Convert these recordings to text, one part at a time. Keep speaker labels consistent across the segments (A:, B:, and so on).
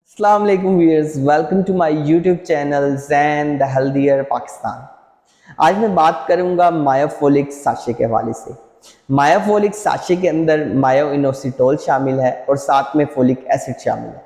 A: अस्सलाम वालेकुम viewers, welcome to my YouTube channel Zain the healthier Pakistan. आज मैं बात करूंगा मायोफोलिक साशे के हवाले से। मायोफोलिक साशे के अंदर मायोइनोसिटोल शामिल है और साथ में फोलिक एसिड शामिल है।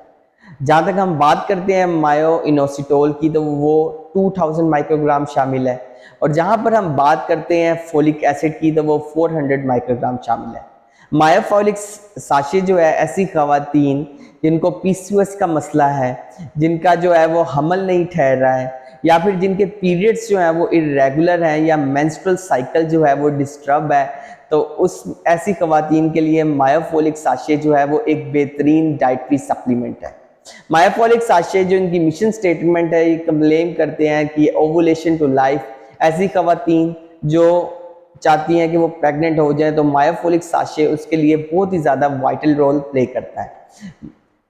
A: जहाँ तक हम बात करते हैं मायोइनोसिटोल की तो वो 2000 माइक्रोग्राम शामिल है और जहाँ पर हम बात करते हैं फोलिक एसिड की तो वो 400 माइक्रोग्राम शामिल है। मायोफोलिक साशे जो है ऐसी खवातीन जिनको पीसीओएस का मसला है, जिनका जो है वो हमल नहीं ठहर रहा है या फिर जिनके पीरियड्स जो है वो इरेगुलर हैं या मेंस्ट्रुअल साइकिल जो है वो डिस्टर्ब है, तो उस ऐसी खवातीन के लिए मायोफोलिक साशे जो है वो एक बेहतरीन डाइटरी सप्लीमेंट है। मायोफोलिक साशे जो इनकी मिशन स्टेटमेंट है, ये क्लेम करते हैं कि ओवुलेशन टू लाइफ। ऐसी खवातीन जो चाहती हैं कि वो प्रेग्नेंट हो जाए तो मायोफोलिक साशे उसके लिए बहुत ही ज़्यादा वाइटल रोल प्ले करता है।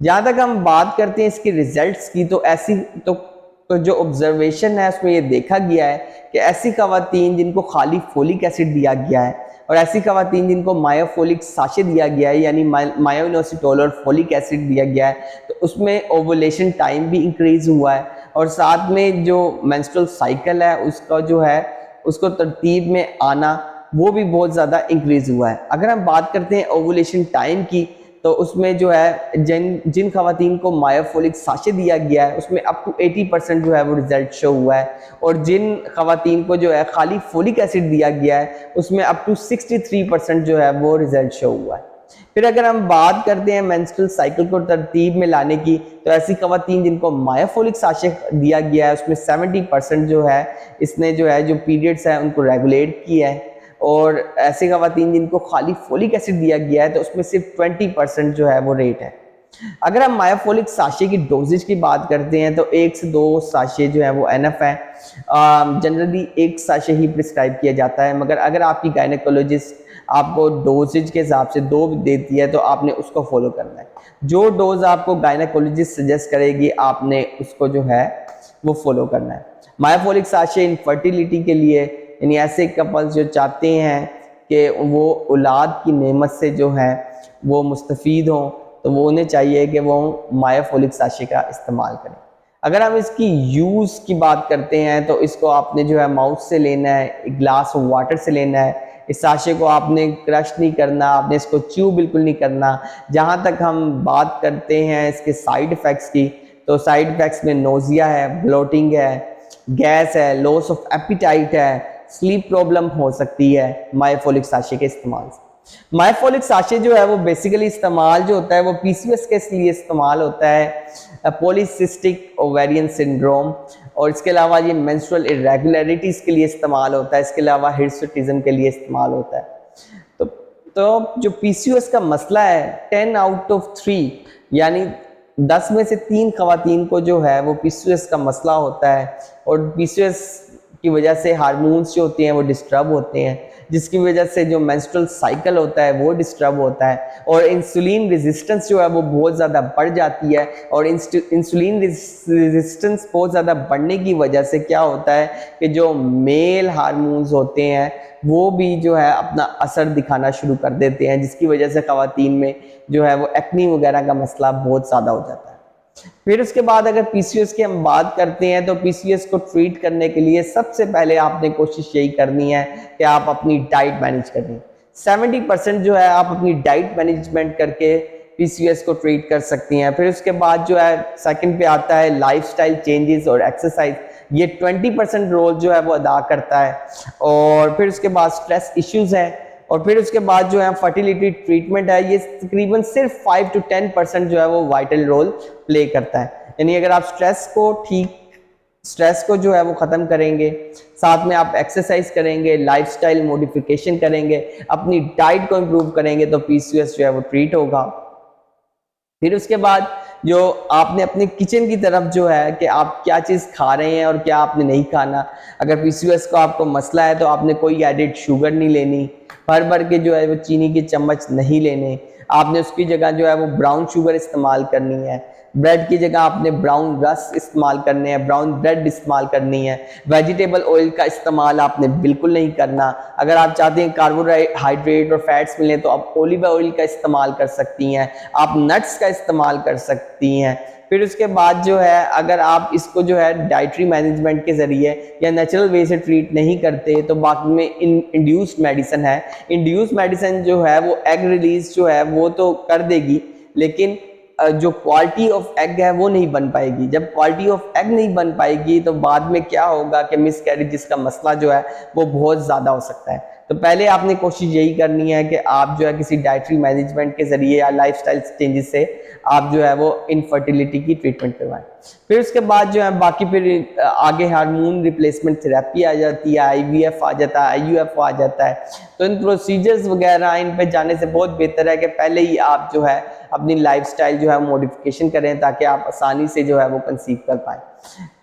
A: जहाँ तक हम बात करते हैं इसके रिजल्ट्स की तो ऐसी तो जो ऑब्जर्वेशन है उसमें ये देखा गया है कि ऐसी खवातीन जिनको खाली फोलिक एसिड दिया गया है और ऐसी खवातीन जिनको मायोफोलिक साशे दिया गया है यानी मायोइनोसिटोल और फोलिक एसिड दिया गया है, तो उसमें ओवुलेशन टाइम भी इंक्रीज हुआ है और साथ में जो मेंस्ट्रुअल साइकिल है उसका जो है उसको तरतीब में आना वो भी बहुत ज़्यादा इंक्रीज हुआ है। अगर हम बात करते हैं ओवुलेशन टाइम की तो उसमें जो है जिन खवातीन को मायोफोलिक साशे दिया गया है उसमें अप टू 80% जो है वो रिजल्ट शो हुआ है और जिन खवातीन को जो है खाली फोलिक एसिड दिया गया है उसमें अप टू 63% जो है वो रिजल्ट शो हुआ है। फिर अगर हम बात करते हैं मेंस्ट्रुअल साइकिल को तरतीब में लाने की तो ऐसी खवातीन जिनको मायोफोलिक साशे दिया गया है उसमें 70% जो है इसने जो पीरियड्स है उनको रेगुलेट किया है और ऐसी खवातीन जिनको खाली फोलिक एसिड दिया गया है तो उसमें सिर्फ 20% जो है वो रेट है। अगर हम मायोफोलिक साशे की डोजेज की बात करते हैं तो 1 से 2 साशे जो है वो एनफ है। जनरली 1 साशे ही प्रिस्क्राइब किया जाता है, मगर अगर आपकी गायनेकोलॉजिस्ट आपको डोजेज के हिसाब से 2 देती है तो आपने उसको फॉलो करना है। जो डोज आपको गायनेकोलॉजिस्ट सजेस्ट करेगी आपने उसको जो है वो फॉलो करना है। मायोफोलिक साशे इनफर्टिलिटी के लिए यानी ऐसे कपल्स जो चाहते हैं कि वो औलाद की नेमत से जो है वो मुस्तफ़ीद हों तो वो उन्हें चाहिए कि वो मायोफोलिक साशे का इस्तेमाल करें। अगर हम इसकी यूज़ की बात करते हैं तो इसको आपने जो है माउथ से लेना है, एक ग्लास ऑफ वाटर से लेना है। इस साशे को आपने क्रश नहीं करना, आपने इसको च्यू बिल्कुल नहीं करना। जहाँ तक हम बात करते हैं इसके साइड इफ़ेक्ट्स की तो साइड इफ़ेक्ट्स में नोज़िया है, ब्लोटिंग है, गैस है, लॉस ऑफ एपिटाइट है, स्लीप प्रॉब्लम हो सकती है मायोफोलिक साशे के इस्तेमाल से। मायोफोलिक साशे जो है वो बेसिकली इस्तेमाल जो होता है वो पीसीओएस के लिए इस्तेमाल होता है, पॉलीसिस्टिक ओवेरियन सिंड्रोम, और इसके अलावा ये मेंस्ट्रुअल इरेगुलरिटीज़ के लिए इस्तेमाल होता है, इसके अलावा हिर्सुटिज्म के लिए इस्तेमाल होता है। तो जो पीसीओएस का मसला है 10 आउट ऑफ 3 यानी 10 में से 3 खवातीन को जो है वो पीसीओएस का मसला होता है और पीसीओएस की वजह से हार्मोन्स जो होते हैं वो डिस्टर्ब होते हैं, जिसकी वजह से जो मेंस्ट्रुअल साइकिल होता है वो डिस्टर्ब होता है और इंसुलिन रेजिस्टेंस जो है वो बहुत ज़्यादा बढ़ जाती है और इंसुलिन रेजिस्टेंस बहुत ज़्यादा बढ़ने की वजह से क्या होता है कि जो मेल हार्मोन्स होते हैं वो भी जो है अपना असर दिखाना शुरू कर देते हैं, जिसकी वजह से खवातीन में जो है वो एक्नी वगैरह का मसला बहुत ज़्यादा हो जाता है। फिर उसके बाद अगर पीसीओएस की हम बात करते हैं तो पीसीओएस को ट्रीट करने के लिए सबसे पहले आपने कोशिश यही करनी है कि आप अपनी डाइट मैनेज करें। 70% जो है आप अपनी डाइट मैनेजमेंट करके पीसीओएस को ट्रीट कर सकती हैं। फिर उसके बाद जो है सेकंड पे आता है लाइफस्टाइल चेंजेस और एक्सरसाइज, ये 20% रोल जो है वो अदा करता है। और फिर उसके बाद स्ट्रेस इश्यूज है और फिर उसके बाद जो है फर्टिलिटी ट्रीटमेंट है, ये तकरीबन सिर्फ 5 to 10% जो है वो वाइटल रोल प्ले करता है। यानी अगर आप स्ट्रेस को जो है वो ख़त्म करेंगे, साथ में आप एक्सरसाइज करेंगे, लाइफस्टाइल मॉडिफिकेशन करेंगे, अपनी डाइट को इम्प्रूव करेंगे तो पीसीओएस जो है वो ट्रीट होगा। फिर उसके बाद जो आपने अपने किचन की तरफ जो है कि आप क्या चीज़ खा रहे हैं और क्या आपने नहीं खाना। अगर पीसीओएस को आपको मसला है तो आपने कोई एडिड शुगर नहीं लेनी, भर भर के जो है वो चीनी के चम्मच नहीं लेने, आपने उसकी जगह जो है वो ब्राउन शुगर इस्तेमाल करनी है। ब्रेड की जगह आपने ब्राउन रस्क इस्तेमाल करने हैं, ब्राउन ब्रेड इस्तेमाल करनी है। वेजिटेबल ऑयल का इस्तेमाल आपने बिल्कुल नहीं करना। अगर आप चाहते हैं कार्बोहाइड्रेट और फैट्स मिलें तो आप ओलिव ऑयल का इस्तेमाल कर सकती हैं, आप नट्स का इस्तेमाल कर सकती हैं। फिर उसके बाद जो है अगर आप इसको जो है डाइटरी मैनेजमेंट के ज़रिए या नेचुरल वे से ट्रीट नहीं करते तो बाकी में इंड्यूस्ड मेडिसिन है। इंड्यूस्ड मेडिसिन जो है वो एग रिलीज जो है वो तो कर देगी, लेकिन जो क्वालिटी ऑफ एग है वो नहीं बन पाएगी। जब क्वालिटी ऑफ एग नहीं बन पाएगी तो बाद में क्या होगा कि मिसकैरेज का मसला जो है वो बहुत ज़्यादा हो सकता है। तो पहले आपने कोशिश यही करनी है कि आप जो है किसी डाइटरी मैनेजमेंट के ज़रिए या लाइफस्टाइल चेंजेस से आप जो है वो इनफर्टिलिटी की ट्रीटमेंट करवाएं। फिर उसके बाद जो है बाकी फिर आगे हार्मोन रिप्लेसमेंट थेरेपी आ जाती है, IVF आ जाता है, IUF आ जाता है। तो इन प्रोसीजर्स वगैरह इन पे जाने से बहुत बेहतर है कि पहले ही आप जो है अपनी लाइफस्टाइल जो है मॉडिफिकेशन करें ताकि आप आसानी से जो है वो कंसीव कर पाएँ।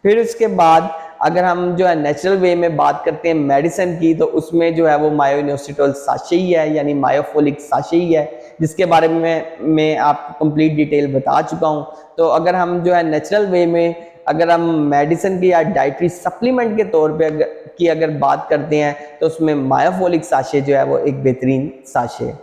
A: फिर उसके बाद अगर हम जो है नेचुरल वे में बात करते हैं मेडिसिन की, तो उसमें जो है वो मायोइनोसिटोल साशे ही है, यानी मायोफोलिक साशे ही है, जिसके बारे में मैं आपको कंप्लीट डिटेल बता चुका हूँ। तो अगर हम जो है नेचुरल वे में अगर हम मेडिसिन की या डाइटरी सप्लीमेंट के तौर पे अगर बात करते हैं तो उसमें मायोफोलिक साशे जो है वो एक बेहतरीन साशे है।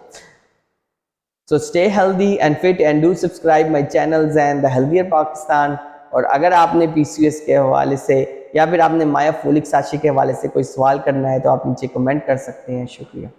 A: So stay healthy and fit and do subscribe my channel Zain the Healthier Pakistan। और अगर आपने PCOS के हवाले से या फिर आपने मायोफोलिक साशे के हवाले से कोई सवाल करना है तो आप नीचे कमेंट कर सकते हैं। शुक्रिया।